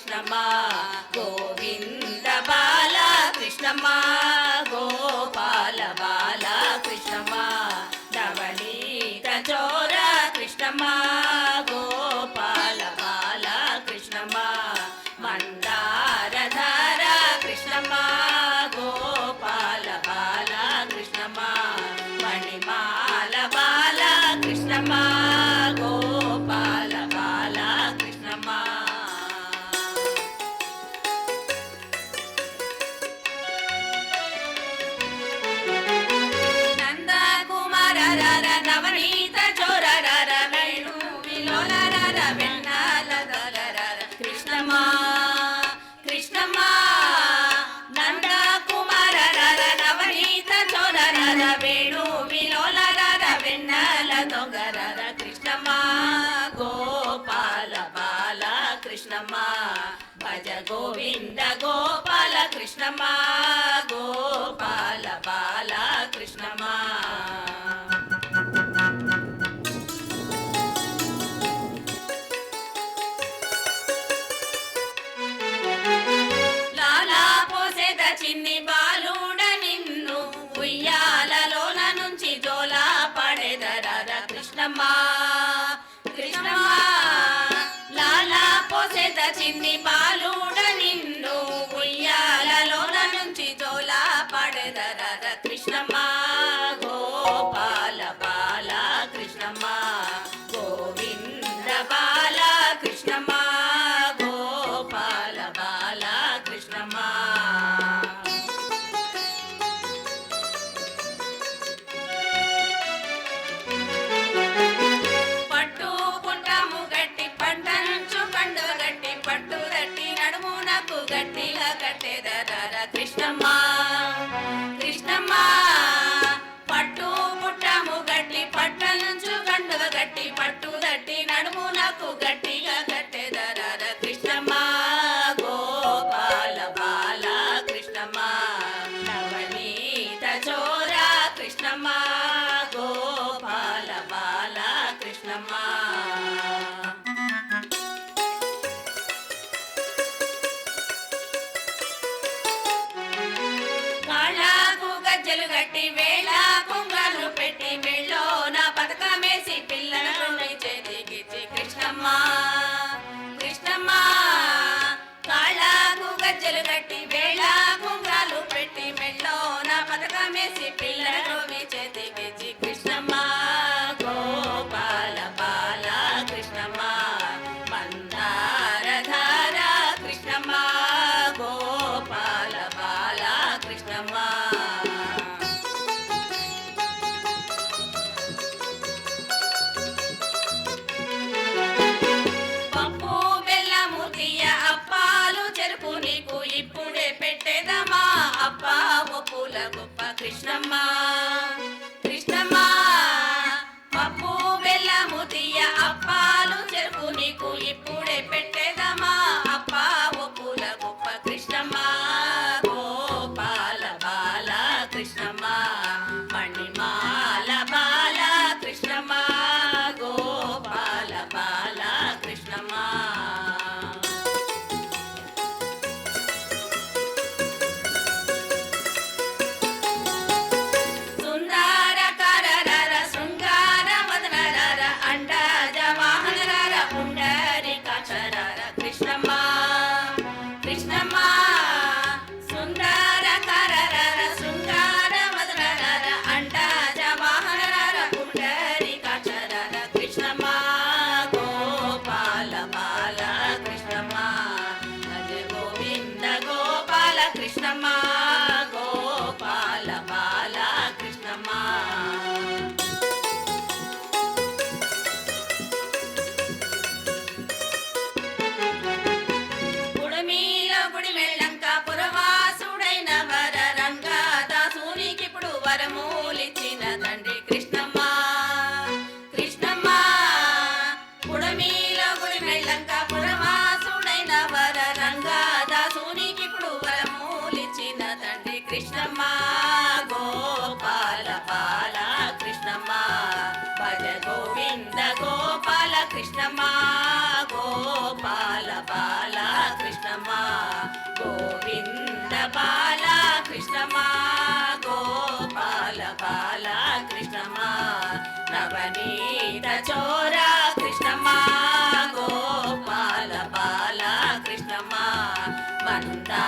కృష్ణమ్మ గోవింద బాల కృష్ణమ్మ గోపాల బాల కృష్ణమ్మ ధవళీక చోర కృష్ణమ్మ గోపాల బాల కృష్ణమ్మ మందారధార కృష్ణమ్మ గోపాల బాల కృష్ణమ్మ మణిమాల బాల కృష్ణమ్మ గోపాల బాల కృష్ణమ్మ నంద కుమార రర నవనీత చోర రర వేణు విలోల రర వెన్నాల దొల రర కృష్ణమ్మ కృష్ణమ్మ నంద కుమార రర నవనీత చోర రర వేణు విలోల రర వెన్నాల దొంగ రర కృష్ణమ్మ గోపాల బాల కృష్ణమ్మ భజ గోవింద గోపాల కృష్ణమ్మ గోపాల బాల కృష్ణమ్మ లాలా పోసేద చిన్ని బాలుడ నిన్ను ఉయ్యాలలోన నుంచి జోలా పడేదర కృష్ణమ్మ కృష్ణమ్మ లాలా పోసేద చిన్ని బాలుడ నిన్ను ఉయ్యాలలోన నుంచి జోలా పడేదర కృష్ణమ్మ గోపాల బాల కృష్ణమ్మ గోవింద బాల కృష్ణమ్మ గోపాల బాల కృష్ణమ్మ పట్టు పుట్టము గట్టి పంటంచు పండుగ గట్టి పట్టు దట్టి నడుమునకు గట్టిగా కట్టేదర కృష్ణమ్మ కృష్ణమ్మ పట్టు పుట్టము గట్టి పట్టంచు పండుగ గట్టి పట్టు దట్టి నడుమునకు గట్టిగా కట్టేదర కృష్ణమ్మ గోపాల బాల కృష్ణమ్మ నవనీత చోర కృష్ణమ్మ గోపాల బాల కృష్ణమ్మ కాళ్ళకు గజ్జలు గట్టి వేళ కుంగాలు పెట్టి మెళ్ళో నా పథకమేసి పిల్లలను చేతికిచ్చి కృష్ణమ్మ కృష్ణమ్మ కాళ్ళకు గజ్జలు గట్టి వేళ కుంగాలు పెట్టి మెళ్ళో నా పథకమేసి పిల్లలను చేతికిచ్చి కృష్ణమ్మ గోపాల బాల కృష్ణమ్మ మందారధార కృష్ణమ్మ గోపాల బాల కృష్ణమ్మ పప్పు బెల్లము తీయ అప్పాలు చెరుకు నీకు ఇప్పుడే పెట్టేదమా అప్ప ఒప్పుల గొప్ప కృష్ణమ్మ కృష్ణమ్మ పప్పు బెల్లము తీయ అప్పాలు చెరుకు నీకు ఇప్పుడే పెట్టేదమా అప్ప ఒప్పుల గొప్ప కృష్ణమ్మ గోపాల బాల కృష్ణమ్మ మణిమాల బాల కృష్ణమ్మ గోపాల బాల కృష్ణమ్మ సుందర కరరర శృంగార వదన రర అండజ వాహన రర పుండరీకాక్షరర కృష్ణమ్మ కృష్ణమ్మ సుందర కరరర శృంగార వదన రర అండజ వాహన రర పుండరీకాక్షరర కృష్ణమ్మ గోపాల బాల కృష్ణమ్మ భజ గోవింద గోపాల కృష్ణమ్మ గోపాల బాల కృష్ణమ్మ గుడిమీలో గుడి మెళ్ళంక పురవాసుడైన వర రంగా దాసునికిప్పుడు వరమూలిచ్చిన తండ్రి కృష్ణమ్మ కృష్ణమ్మ గుడిమీలో గుడి మెళ్ళంక పురవాసుడైన వర రంగా దాసునికిప్పుడు వరమూలిచ్చిన తండ్రి కృష్ణమ్మ గోపాల బాల కృష్ణమ్మ భజ గోవింద గోపాల కృష్ణమ్మ గోపాల బాల కృష్ణ కృష్ణమా గోవింద బాల కృష్ణమా గోపాల బాల కృష్ణమా నవనీత చోర కృష్ణమా గోపాల బాల కృష్ణమా మందా